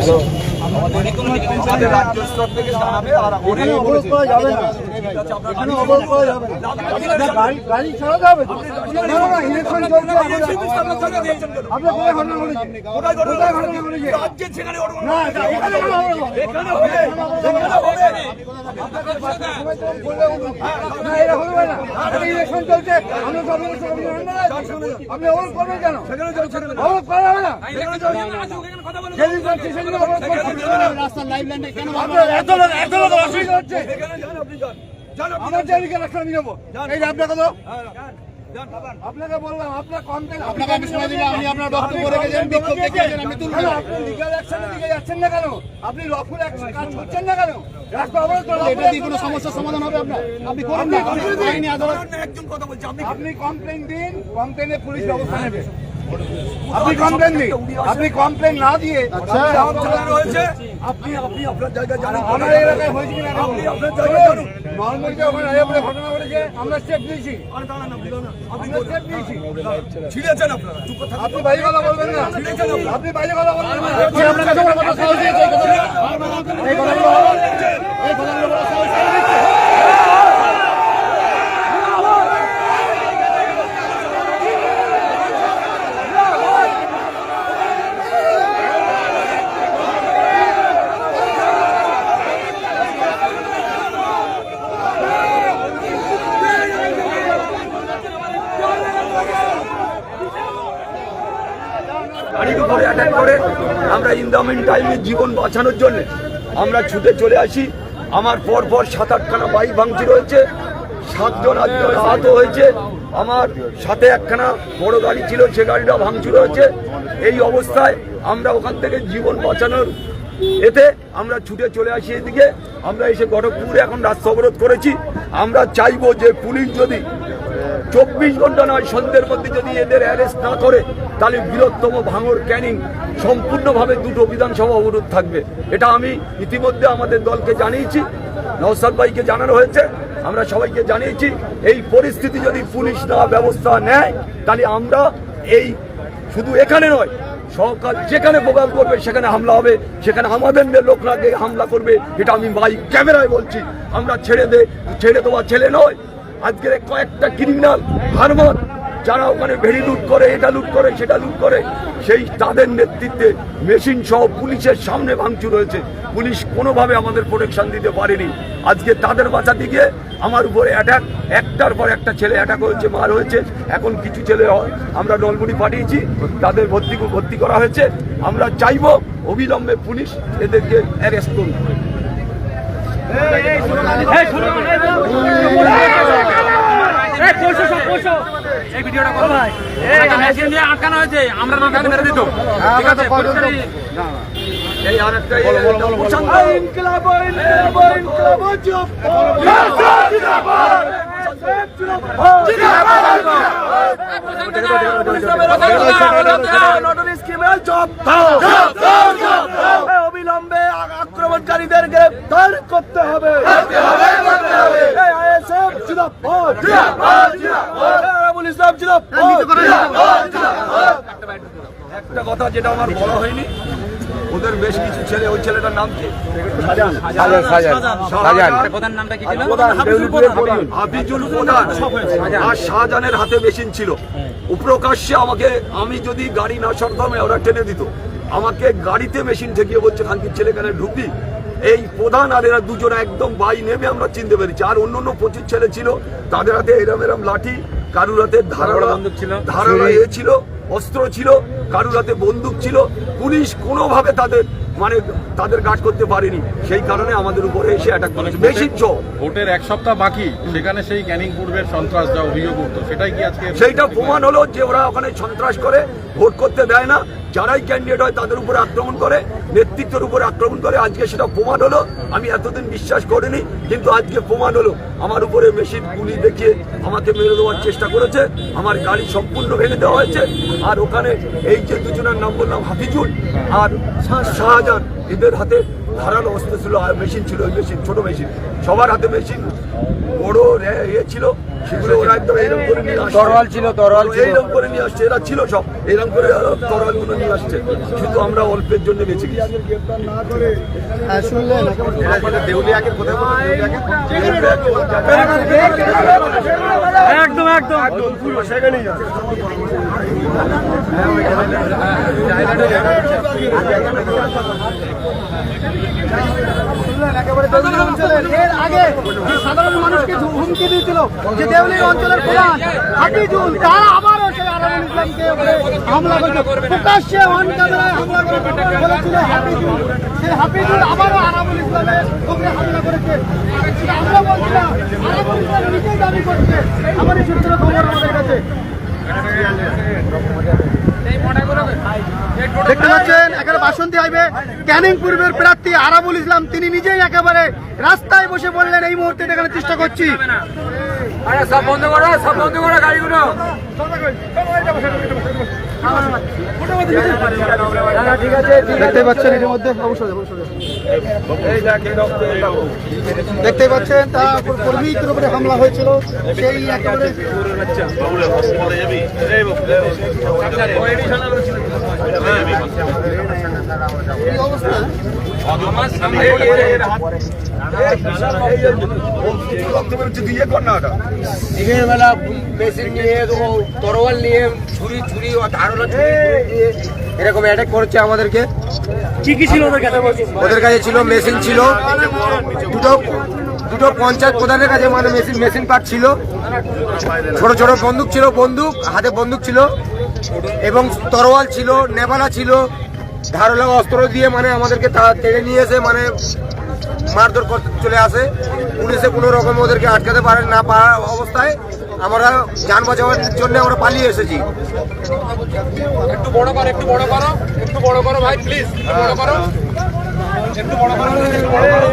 আমাদের রাজ্য স্তর থেকে জানাবে। আর অবরোধ করা যাবে না, এখানে অবরোধ করা যাবে না, গাড়ি ছাড়া যাবে। ইলেকশন চলছে, আপনার কোথায় ঘটনা ঘটেছে? কোথায় ঘটনা ঘটেছে? না, এখানে এরকম হবে না। ইলেকশন চলছে, আপনি অবরোধ করবেন কেন? অবরোধ করা যাবে না। রাস্তার লাইন লাইনে কেন এত লোক অসুবিধা হচ্ছে? আমার জায়গায় রাস্তা আমি যাবো, এই আপনাকে তো আপনাকে বললাম, আপনার কমপ্লেন আপনাকে আমি সময় দিলাম, আপনি আপনার বক্তব্য রেখেছেন, বিক্ষোভ দেখিয়েছেন, আমি তুললাম। আপনি লিগ্যাল অ্যাকশনের দিকে যাচ্ছেন না কেন? আপনি লফুল কাজ করছেন না কেন? রাস্তা অবরোধ করলে এটা দিয়ে কোনো সমস্যার সমাধান হবে আপনার? আপনি করুন না, আইনি আদালত। আপনি কমপ্লেন দিন, কমপ্লেনে পুলিশ ব্যবস্থা নেবে। আপনি কমপ্লেন দিন, আপনি কমপ্লেন না দিয়ে আপনি আপনার জায়গায় জানেন, আমার এলাকায় হয়েছে কিনা আপনি আপনার জায়গায় জানুন। নর্মালি ওখানে আয়াপুরে ঘটনা ঘটেছে, আমরা স্টেপ নিয়েছি, ছিঁড়েছেন আপনারা। আপনি বাইরে কথা বলবেন না, আপনি বাইরে কথা বলবেন না। গাড়ির উপরে অ্যাটাক করে আমরা ইন দ্য মিন টাইমে জীবন বাঁচানোর জন্য আমরা ছুটে চলে আসি। আমার পরপর 7-8খানা বাইক ভাঙচুর হয়েছে, 7 জন আহত হয়েছে। আমার সাথে একখানা বড় গাড়ি ছিল, সে গাড়িটা ভাঙচুর হয়েছে। এই অবস্থায় আমরা ওখান থেকে জীবন বাঁচানোর এতে আমরা ছুটে চলে আসি এদিকে। আমরা এসে গড়কপুরে এখন রাস্তা অবরোধ করেছি। আমরা চাইবো যে পুলিশ যদি 24 ঘন্টা নয়, সন্ধ্যের মধ্যে যদি এদের অ্যারেস্ট না করে, তাহলে বৃহত্তম ভাঙড় ক্যানিং সম্পূর্ণভাবে 2টো বিধানসভা অবরোধ থাকবে। এটা আমি ইতিমধ্যে আমাদের দলকে জানিয়েছি, নওশাদ ভাইকে জানানো হয়েছে, আমরা সবাইকে জানিয়েছি। এই পরিস্থিতি যদি পুলিশ না ব্যবস্থা নেয়, তাহলে আমরা এই শুধু এখানে নয়, সরকার যেখানে প্রোগ্রাম করবে সেখানে হামলা হবে, সেখানে আমাদের লোকরা হামলা করবে। এটা আমি বাইক ক্যামেরায় বলছি। আমরা ছেড়ে দেওয়া ছেলে নয়। আজকের কয়েকটা ক্রিমিনাল হারমান যারা ওখানে ভেড়ি লুট করে, এটা লুট করে, সেটা লুট করে, সেই তাদের নেতৃত্বে মেশিন সহ পুলিশের সামনে ভাঙচুর হয়েছে। পুলিশ কোনোভাবে আমাদের প্রোটেকশন দিতে পারেনি। আজকে তাদের বাঁচাতে গিয়ে আমার উপরে অ্যাটাক, একটার পর একটা ছেলে অ্যাটাক হয়েছে, মার হয়েছে। এখন কিছু ছেলে আমরা নলমুড়ি পাঠিয়েছি, তাদের ভর্তি করা হয়েছে। আমরা চাইব অবিলম্বে পুলিশ এদেরকে অ্যারেস্ট করুন। এই ভিডিওটা করো ভাই, মেশিন দিয়ে আটকানো হয়েছে, আমরা না মেরে দিত। ঠিক আছে, এই আরেকটা ইনকিলাব অবিলম্বে আক্রমণকারীদের গ্রেফতার করতে হবে। একটা কথা যেটা আমার বলা হয়নি, ওদের বেশ কিছু ছেলে, ওই ছেলেটার নাম কি? হাফিজুল প্রধান আর শাহজাহানের হাতে মেশিন ছিল। প্রকাশ্যে আমাকে, আমি যদি গাড়ি না সরতাম ওরা টেনে দিত। আমাকে গাড়িতে মেশিন ঠেকিয়ে বলছে খানকির ছেলে এখানে ঢুকবি। এই প্রধান আর এরা দুজনে একদম বাই নেমে আমরা চিনতে পেরেছি। আর অন্য প্রচুর ছেলে ছিল, তাদের হাতে এরম লাঠি, কারুর হাতে ধারালো ছিল, অস্ত্র ছিল, কারুর হাতে বন্দুক ছিল। পুলিশ কোনোভাবে তাদের গার্ড করতে পারেনি, সেই কারণে আমাদের উপরে এসে অ্যাটাক করেছে। বেশি ভোটের 1 সপ্তাহ বাকি, সেখানে সেই ক্যানিং পূর্বের সন্ত্রাস যা অভিযোগ করতো, সেটাই কি আজকে সেইটা প্রমাণ হলো যে ওরা ওখানে সন্ত্রাস করে, ভোট করতে দেয় না। যারাই ক্যান্ডিডেট হয় তাদের উপরে আক্রমণ করে, নেতৃত্বের উপরে আক্রমণ করে। আজকে সেটা প্রমাণ হলো। আমি এতদিন বিশ্বাস করিনি, কিন্তু আজকে প্রমাণ হলো। আমার উপরে মেশিন গুলি দেখিয়ে আমাকে মেরে দেওয়ার চেষ্টা করেছে। আমার গাড়ি সম্পূর্ণ ভেঙে দেওয়া হয়েছে। আর ওখানে এই যে দুজনের নাম বললাম, হাফিজুল আর শাহজাহান, এদের হাতে ধারালো অস্ত্র ছিল, আর মেশিন ছিল, ওই মেশিন ছোট মেশিন, সবার হাতে মেশিন, বড় ইয়ে ছিল, সেগুলো ওরা একদম এইরকম করে নিয়ে আসছে, তরোয়াল ছিল, এইরকম করে নিয়ে আসছে, এরা ছিল সব এরকম করে তরোয়াল গুলো নিয়ে আসছে, কিন্তু আমরা অল্পের জন্য বেঁচে গেছি। একদম একদম সাধারণ মানুষকে হুমকি দিয়েছিল যে দেউলি অঞ্চলের প্রধান হাফিজুল, তারা আবারও সেই আরামুল ইসলামকে হামলা করেছে, প্রকাশ্যে অন ক্যামেরায় হামলা করে বলেছিল হাফিজুল, সেই হাফিজুল আবারও আরামুল ইসলামের উপরে হামলা করেছে। আমরা বলছিলাম আরামুল ইসলাম নিজেই দাবি করছে, আমাদের সূত্র খবর আমাদের কাছে। দেখতে পাচ্ছেন এখানে বাসন্তী হাইওয়ে ক্যানিং পূর্বের প্রার্থী আরামুল ইসলাম, তিনি নিজেই একেবারে রাস্তায় বসে বললেন এই মুহূর্তে দেখানোর চেষ্টা করছি। সব বন্ধ করো, সব বন্ধ করো গাড়িগুলো। দেখতে পাচ্ছেন এর মধ্যে অবশ্যই দেখতে পাচ্ছেন তার কর্মীদের উপরে হামলা হয়েছিল, সেই একেবারে এই অবস্থা। দিনের বেলা মেশিন নিয়ে তরোয়াল নিয়ে ছুরি ছুরি ও ধারালো ছুরি দিয়ে এরকম অ্যাটাক করছে আমাদেরকে। কি কি ছিল ওদের কাছে? ওদের কাছে ছিল মেশিন ছিল, দুটো পঞ্চায়েত প্রধানের কাছে মানে মেশিন পার্ট ছিল, ছোট ছোট বন্দুক ছিল, হাতে বন্দুক ছিল এবং তরোয়াল ছিল, নেভালা ছিল, ধারালো অস্ত্র দিয়ে মানে আমাদেরকে তেড়ে নিয়ে এসে মানে মারধর করতে চলে আসে। পুলিশে কোনো রকম ওদেরকে আটকাতে পারে না পারা অবস্থায় আমরা যান বাঁচানোর জন্য আমরা পালিয়ে এসেছি। একটু বড় করো, একটু বড় করো, একটু বড় করো ভাই প্লিজ, একটু বড় করো, একটু বড় করো, একটু বড় করো।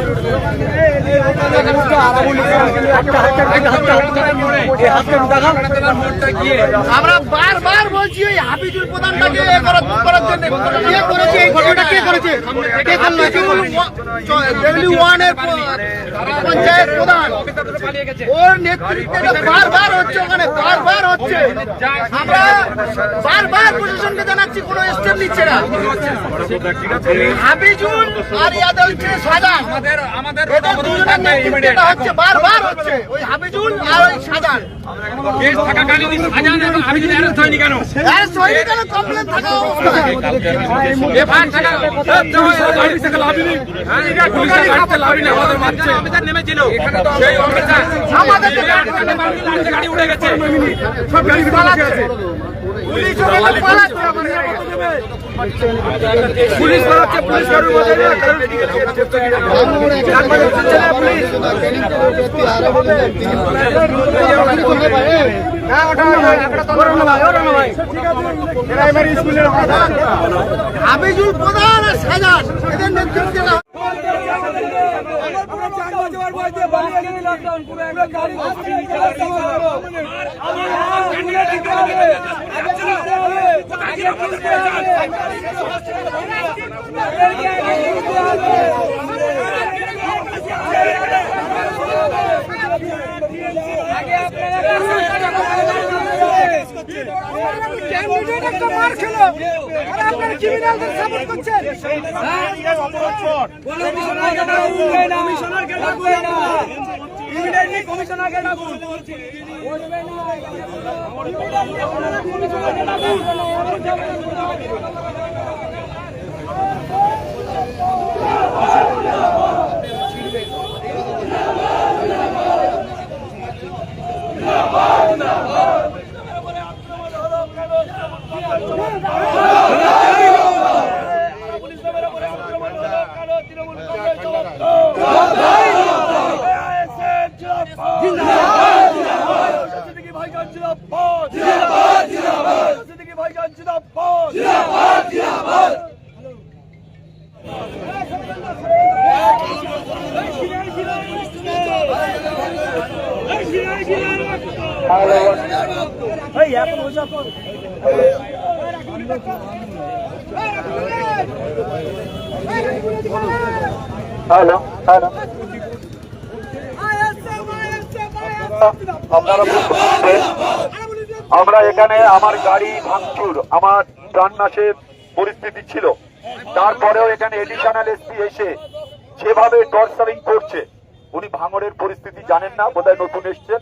আমরা বারবার বলছি ওই হাফিজুল প্রধানটাকে করার জন্য, কে করেছে এই ঘটনাটা, কে করেছে, কে করলো? দেউলি ওয়ানের পঞ্চায়েত প্রধান, ওর নেতৃত্বে বারবার হচ্ছে, ওখানে বারবার হচ্ছে। আমরা বারবার প্রশাসনকে জানাচ্ছি, কোনো স্টেপ নিচ্ছে না। হাফিজুল আর ইয়াদা হচ্ছে সাজান, আমাদের এদের দুজনের নেতৃত্বে হচ্ছে, বারবার হচ্ছে ওই হাফিজুল আর ওই সাজান। কেস থাকাকালীন সাজান এবং হাফিজুল অ্যারেস্ট হয়নি কেন? অ্যারেস্ট হয়নি কেন? কমপ্লেন থাকা অবস্থায় এফআইআর থাকা গাড়ি থেকে লাভই নেই, পুলিশের গাড়িতে লাভই নেই। আমাদের মাঝে অফিসার নেমেছিল, সেই অফিসার আমাদের গাড়ি উড়ে গেছে, সব গাড়ি পালাচ্ছে, পুলিশ ওখানে পালাচ্ছে, পুলিশ পালাচ্ছে, পুলিশ কারোর মধ্যে নেই, হাফিজুল প্রধান আর সাজান এদের নেতৃত্বে মার খেলো আর আপনার ক্রিমিনালদের সাপোর্ট করছেন। কমিশনারকে ডাকুন। হ্যালো হ্যালো আপনারা আমরা এখানে আমার গাড়ি ভাঙচুর আমার প্রাণনাশের পরিস্থিতি ছিল, তারপরেও এখানে এডিশনাল এসপি এসে যেভাবে টর্চারিং করছে, উনি ভাঙড়ের পরিস্থিতি জানেন না, বোধহয় নতুন এসছেন,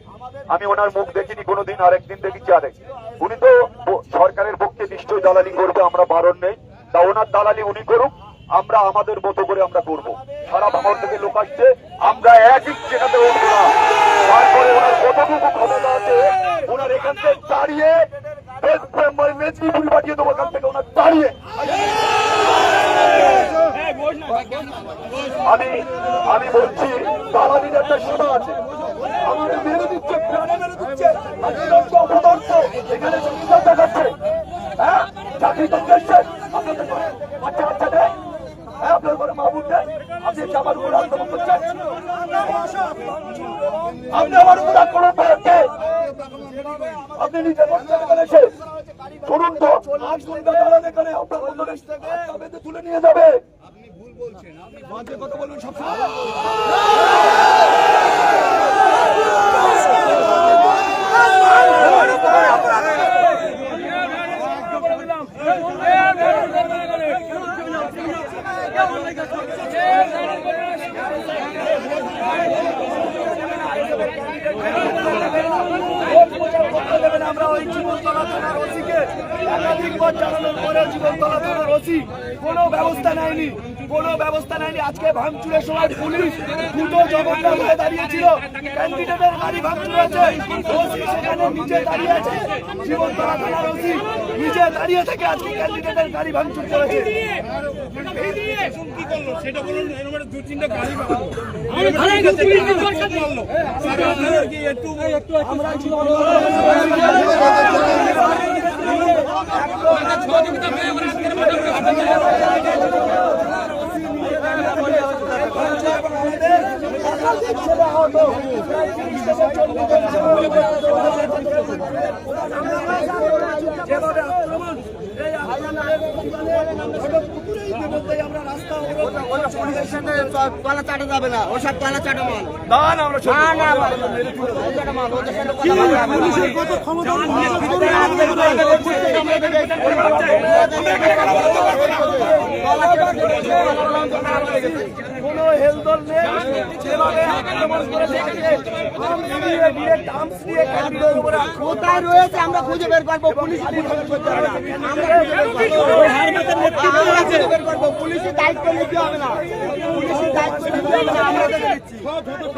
আমি ওনার মুখ দেখিনি কোনোদিন, আরেকদিন দেখেছি আরেক। উনি তো সরকারের পক্ষে নিশ্চয়ই দালালি করবে, আমরা বারণ নেই, তা ওনার দালালি উনি করুক, আমরা আমাদের মতো করে আমরা করব। সারা ভাঙড় থেকে লোক আসছে, আমরা একই জায়গাতে উঠবো না। তারপরে ওনার কতটুকু ক্ষমতা আছে, ওনার এখান থেকে দাঁড়িয়ে মেদিনীপুর পাঠিয়ে দেবো, এখান থেকে ওনার দাঁড়িয়ে। আমি বলছি দালালির একটা সীমা আছে, আমাদের মেরে দিচ্ছে, প্রাণে মেরে দিচ্ছে, এখানে সংবিধান দেখাচ্ছে, হ্যাঁ চাকরি করতে এসছেন আপনাদের বাচ্চা বাচ্চা দেয়, হ্যাঁ আপনার ঘরে মাহবুব দেয়, আপনি আমার উপর আক্রমণ করছেন, আপনি আমার উপর আক্রমণ করেছেন, আপনি নিজের এসে শুনুন তো, 8 ঘন্টা দাঁড়ান এখানে, আপনার বন্ধুরা তুলে নিয়ে যাবে। বাজে কথা বলবেন সবসময়। আমরা ওই জীবনতলা থানার ওসিকে একাধিকবার জানানোর পরে জীবনতলা থানার ওসি কোনো ব্যবস্থা নেয়নি, কোনো ব্যবস্থা নেয়নি। আজকে ভাঙচুরের সময় পুলিশ দুটো জগন্নাথ হয়ে দাঁড়িয়েছিল, ক্যান্ডিডেটের গাড়ি ভাঙচুর হয়েছে, ওসি সেখানে নিচে দাঁড়িয়ে আছে, জীবনতলা থানার ওসি নিচে দাঁড়িয়ে থেকে আজকে ক্যান্ডিডেটের গাড়ি ভাঙচুর করেছে। সেটা বলুন, এরকম 2-3টা গাড়ি আমরা রাস্তা পালা চাটা যাবে না, ওসব পালা চাটা মাল কোনো হেলদল নেই, যেভাবে আক্রমণ করেছে কোথায় রয়েছে আমরা খুঁজে বের করবো, পুলিশ বের করবো, পুলিশের দায়িত্ব নিতে হবে না, পুলিশের দায়িত্ব নিতে হবে না,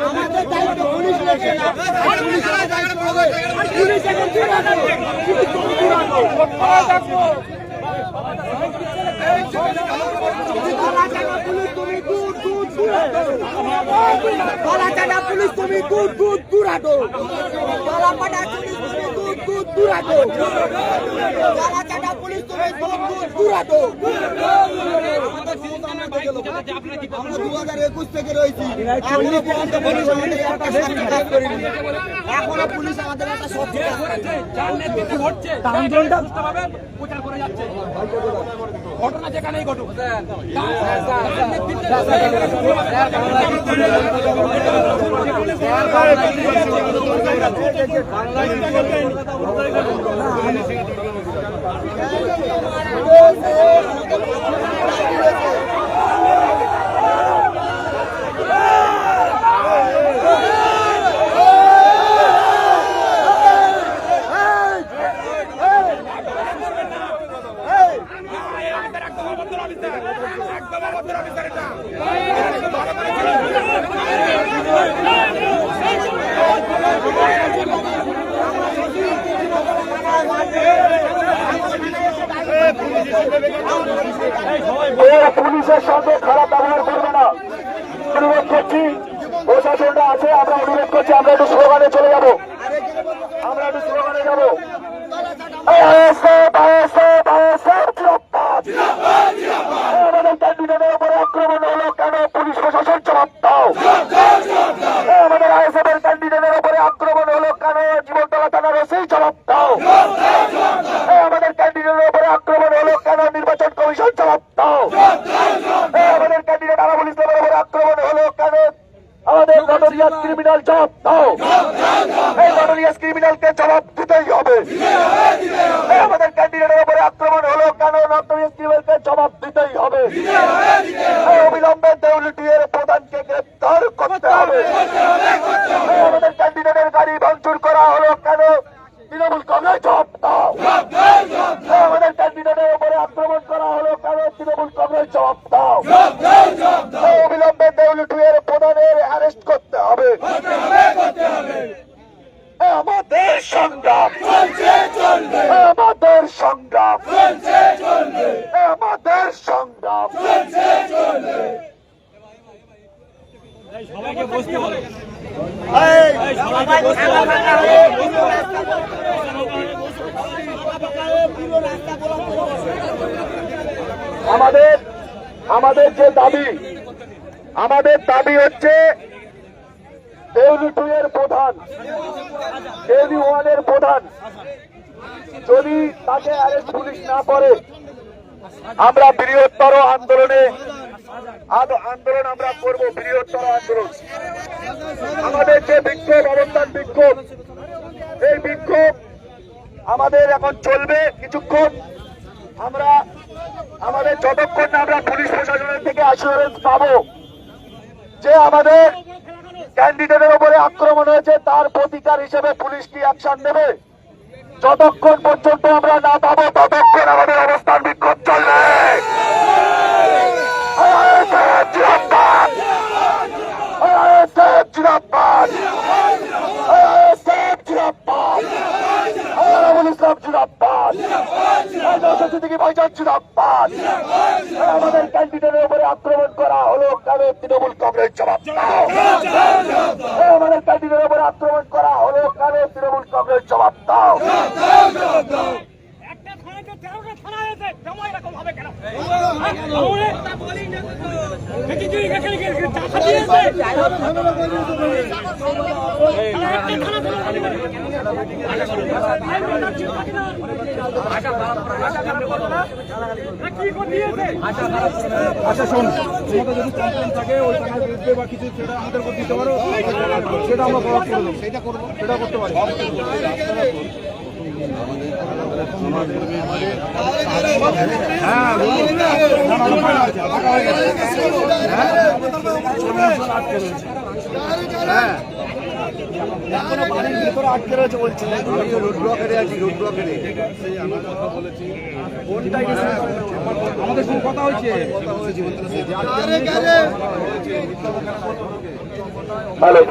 আমাদের দায়িত্ব পুলিশ নিচ্ছে না, পুলিশের দায়িত্ব হবে, পুলিশ এখন পুলিশ তুমি দূর দূর দূর হাঁটো, গলাপাটা পুলিশ তুমি দূর দূর দূর হাঁটো, গলাচাটা পুলিশ তুমি দূর দূর দূর হাঁটো। আমরা 2021 থেকে রয়েছি, এখনো পর্যন্ত পুলিশ আমাদের একটা সত্যি কাজ করেনি, এখনো পুলিশ আমাদের একটা সত্যি কাজ করেছে, আন্দোলনটা প্রচার করে যাচ্ছে, ঘটনা যেখানেই ঘটুক পুলিশের সাথে খারাপ ব্যবহার করবে না, অনুরোধ করছি, প্রশাসনটা আছে, আমরা অনুরোধ করছি, আমরা একটু স্লোগানে চলে যাবো, আমরা একটু স্লোগানে যাবো। আমাদের ক্যান্ডিডেটের উপরে আক্রমণ হলো কেন, পুলিশ প্রশাসন জবাব দাও। আমাদের আইএসএফ এর ক্যান্ডিডেটের উপরে আক্রমণ হলো কেন, জীবনতলা থানার ওসি জবাব দাও। আমাদের ক্যান্ডিডেটের উপরে আক্রমণ হলো কেন, নির্বাচন কমিশন জবাব দাও। আমাদের ক্যান্ডিডেট নটোরিয়াস ক্রিমিনাল জবাব দাও, এই নটোরিয়াস ক্রিমিনালকে জবাব দিতেই হবে। এই আমাদের ক্যান্ডিডেটের উপরে আক্রমণ হলো কেন? নটোরিয়াস ক্রিমিনালকে জবাব দিতেই হবে। এই অবিলম্বে দেউলিটির প্রধানকে গ্রেপ্তার করতে হবে। এই আমাদের ক্যান্ডিডেটের গাড়ি ভাঙচুর করা হলো কেন? তৃণমূল কংগ্রেস জবাব দাও। এই আমাদের ক্যান্ডিডেটের উপরে আক্রমণ করা হলো কেন? তৃণমূল কংগ্রেস জবাব দাও। এই অবিলম্বে দেউলিটির প্রধানের অ্যারেস্ট করতে হবে। আমাদের সংগ্রাম, আমাদের সংগ্রাম, আমাদের সংগ্রাম। আমাদের যে দাবি, আমাদের দাবি হচ্ছে দেউলি 2 এর প্রধান, দেউলি 1 এর প্রধান যদি তাকে অ্যারেস্ট পুলিশ না করে, আমরা বৃহত্তর আন্দোলন আমরা করব। বৃহত্তর আন্দোলন, আমাদের যে বিক্ষোভ, অবস্থান বিক্ষোভ, এই বিক্ষোভ আমাদের এখন চলবে কিছুক্ষণ। আমাদের যতক্ষণ না আমরা পুলিশ প্রশাসনের থেকে অ্যাসুরেন্স পাবো যে আমাদের ক্যান্ডিডেটের উপরে আক্রমণ হয়েছে, তার প্রতিকার হিসেবে পুলিশ কি অ্যাকশন নেবে, যতক্ষণ পর্যন্ত আমরা না পাবো ততক্ষণ আমাদের অবস্থান বিক্ষোভ চলবে। আমাদের ক্যান্ডিডেটের উপরে আক্রমণ করা হলো কেন? তৃণমূল কংগ্রেস জবাব দাও। আমাদের ক্যান্ডিডেটের উপরে আক্রমণ করা হলো কেন? তৃণমূল কংগ্রেস জবাব দাও। আচ্ছা শোন, তোমাদের যদি কমপ্লেন থাকে ওই থানার বিরুদ্ধে বা কিছু, সেটা আমাদের উপর দিতে পারো, সেটা আমরা প্রভাব করে দেবো, সেটা করবো, সেটা করতে পারি। হ্যাঁ, এখনো বাড়ির ভিতরে আটকে রয়েছে বলছে, রোড ব্লকেটে আছি, রোড ব্লকেটে। আমাদের সঙ্গে কথা হয়েছে, হ্যালো,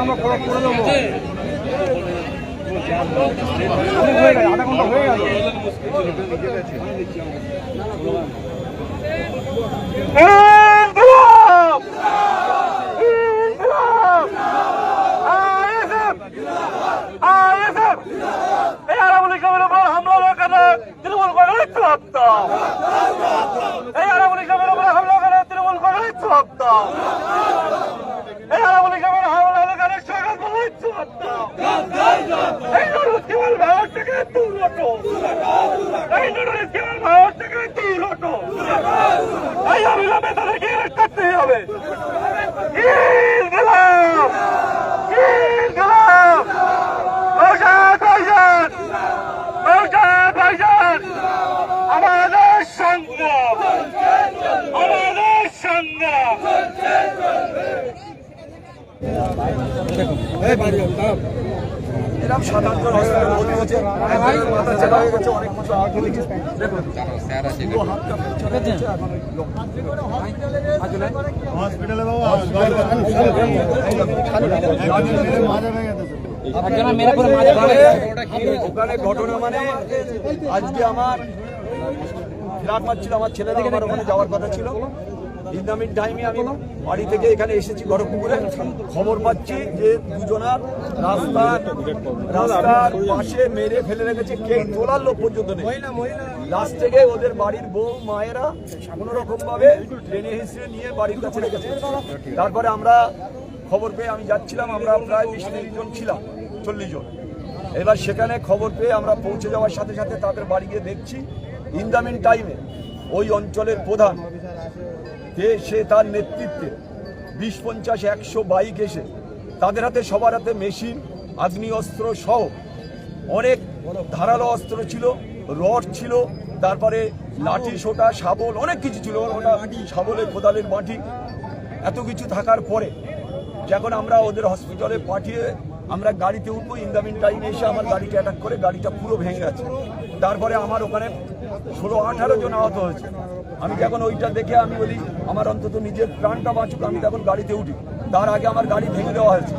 আমরা করে দেবো। হয়ে গেছে, আধা ঘন্টা হয়ে গেল। ওখানে ঘটনা মানে আজকে আমার বিরাট মাছ ছিল, আমার ছেলে থেকে আমার ওখানে যাওয়ার কথা ছিল। ইন দ্য মিড টাইমে আমি বাড়ি থেকে এখানে এসেছি গড়পুকুরে, খবর পাচ্ছি যে দুজনার রাস্তার পাশে মেরে ফেলে রেখেছে, কে তোলার লোক পর্যন্ত নেই। লাস্ট থেকে ওদের বাড়ির বউ মায়েরা কোনো রকম ভাবে ট্রেনে হিসেবে নিয়ে বাড়ির কাছে রেখেছে। তারপরে আমরা খবর পেয়ে আমি যাচ্ছিলাম, আমরা প্রায় 20-30 জন ছিলাম, 40 জন। এবার সেখানে খবর পেয়ে আমরা পৌঁছে যাওয়ার সাথে সাথে তাদের বাড়ি গিয়ে দেখছি ইন দ্য মিন টাইমে ওই অঞ্চলের প্রধান সে তার নেতৃত্বে 20-50-100 বাইক এসে তাদের হাতে সবার হাতে মেশিন, আগ্নেয়াস্ত্র সহ অনেক ধারালো অস্ত্র ছিল, রড ছিল, তারপরে লাঠি সোটা শাবল অনেক কিছু ছিল, ওটা শাবলের কোদালের মাটি এত কিছু থাকার পরে যখন আমরা ওদের হসপিটালে পাঠিয়ে আমরা গাড়িতে উঠবো ইন দ্য মিন টাইমে এসে আমার গাড়িটা অ্যাটাক করে গাড়িটা পুরো ভেঙে গেছে। তারপরে আমার ওখানে 16-18 জন আহত হয়েছে। আমি যখন ওইটা দেখে আমি বলি আমার অন্তত নিজের প্রাণটা বাঁচুক, আমি তখন গাড়িতে উঠি। তার আগে আমার গাড়ি ভেঙে দেওয়া হয়েছে।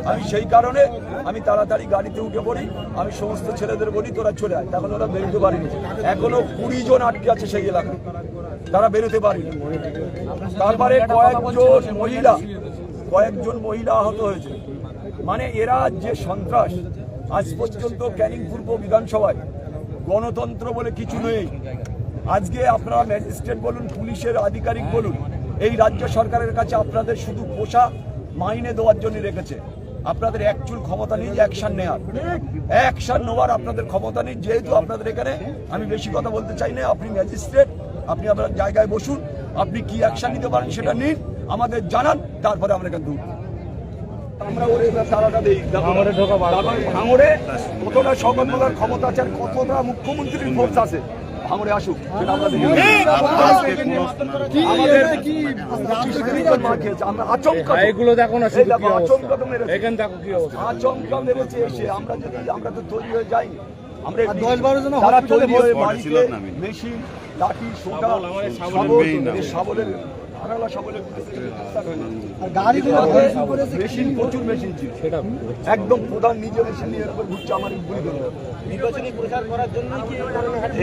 আমি সেই কারণে আমি তাড়াতাড়ি গাড়িতে উঠে পড়ি। আমি সমস্ত ছেলেদের বলি তোরা চলে আয়। তখন ওরা বেরোতে পারিনি, এখনো 20 জন আটকে আছে সেই এলাকায়, তারা বেরোতে পারেনি। তারপরে কয়েকজন মহিলা আহত হয়েছে। মানে এরা যে সন্ত্রাস, আজ পর্যন্ত ক্যানিং পূর্ব বিধানসভায় গণতন্ত্র বলে কিছু নেই। আজকে আপনারা ম্যাজিস্ট্রেট বলুন, পুলিশের আধিকারিক বলুন, এই রাজ্য সরকারের কাছে আপনাদের শুধু পোষা মাইনে দেওয়ার জন্য রেখেছে। আপনাদের একচুল ক্ষমতা নেই অ্যাকশন নেওয়ার আপনাদের ক্ষমতা নেই। যেহেতু আপনাদের এখানে আমি বেশি কথা বলতে চাই না, আপনি ম্যাজিস্ট্রেট, আপনি আপনার জায়গায় বসুন, আপনি কি অ্যাকশন নিতে পারেন সেটা নিন, আমাদের জানান, তারপরে আমরা এখানে দূর আমরা ওরে তারাটা দিই। ভাঙড়ে কতটা শওকত মোল্লার ক্ষমতা আছে আর কতটা মুখ্যমন্ত্রীর ফোর্স আছে, ভাঙড়ে আসুক সেটা আমরা দেখি। আমরা আচমকা এগুলো দেখো না, আচমকা তো মেরেছে, এখানে দেখো কি অবস্থা, আচমকা মেরেছে এসে। আমরা তো তৈরি হয়ে যাইনি, আমরা 10-12 জন তারা তৈরি হয়ে বাড়িতে মেশিন, লাঠি, সোটা, শাবলের মেশিন, প্রচুর মেশিন ছিল। একদম প্রধান নিজে মেশিন নিয়ে ঘুরছে আমার নির্বাচনী প্রচার করার জন্য।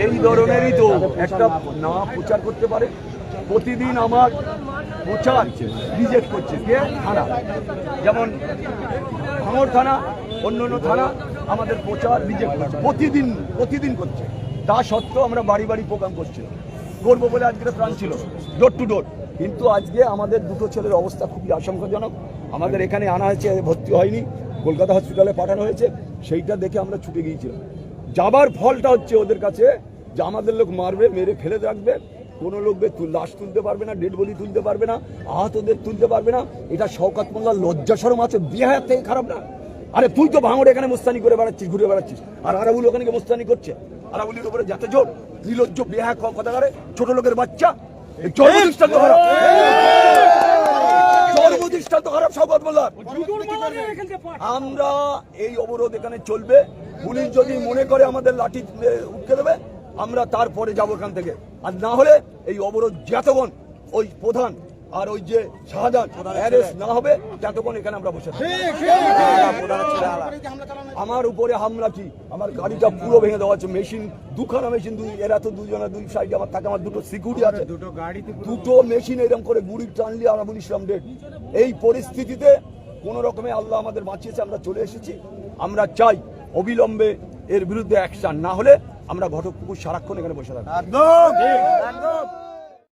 এই ধরনেরই তো একটা না প্রচার করতে পারে। প্রতিদিন আমার প্রচার রিজেক্ট করছে কে? থানা, যেমন ভাঙড় থানা, অন্য থানা আমাদের প্রচার রিজেক্ট করছে প্রতিদিন করছে। তা সত্ত্বেও আমরা বাড়ি বাড়ি প্রোগ্রাম করছি, করবো বলে আজকের প্ল্যান ছিল ডোর টু ডোর। কিন্তু আজকে আমাদের দুটো ছেলের অবস্থা খুবই আশঙ্কাজনক। আমাদের এখানে আনা হয়েছে, ভর্তি হয়নি, কলকাতা হসপিটালে পাঠানো হয়েছে। সেইটা দেখে আমরা ছুটে গিয়েছিলাম। যাবার ফলটা হচ্ছে ওদের কাছে যে আমাদের লোক মারবে, মেরে ফেলে রাখবে, কোনো লোক লাশ তুলতে পারবে না, ডেড বডি তুলতে পারবে না, আহতদের তুলতে পারবে না। এটা শওকত মোল্লার লজ্জা শরম আছে? বিহার থেকে খারাপ না? আরে তুই তো ভাঙড়ে এখানে মোস্তানি করে বেড়াচ্ছিস, ঘুরে বেড়াচ্ছিস, আর আরাবুল ওখানে মোস্তানি করছে। আরাবুলির উপরে যাতে জোর, নির্লজ্জ বিহার কথা করে, ছোট লোকের বাচ্চা। জন্মদৃষ্টান্ত খারাপ শওকত মোল্লার। আমরা এই অবরোধ এখানে চলবে। পুলিশ যদি মনে করে আমাদের লাঠি উঠতে দেবে, আমরা তারপরে যাবো এখান থেকে। আর না হলে এই অবরোধ যতক্ষণ ওই প্রধান আর ওই যে শাহজাহান অ্যারেস্ট না হবে ততক্ষণ এখানে আমরা বসে থাকবো। আমার উপরে হামলা কি, আমার গাড়িটা পুরো ভেঙে দেওয়া হচ্ছে, মেশিন, দুখানা মেশিন, এরা তো দুজনে দুই সাইডে আমার থাকে, আমার দুটো সিকিউরিটি আছে, দুটো মেশিন এরকম করে গুড়ি টানলি আমরা বলিছিলাম ডেট। এই পরিস্থিতিতে কোন রকমে আল্লাহ আমাদের বাঁচিয়েছে, আমরা চলে এসেছি। আমরা চাই অবিলম্বে এর বিরুদ্ধে অ্যাকশন, না হলে আমরা ঘটকপুকুর সারাক্ষণ এখানে বসে থাকবো।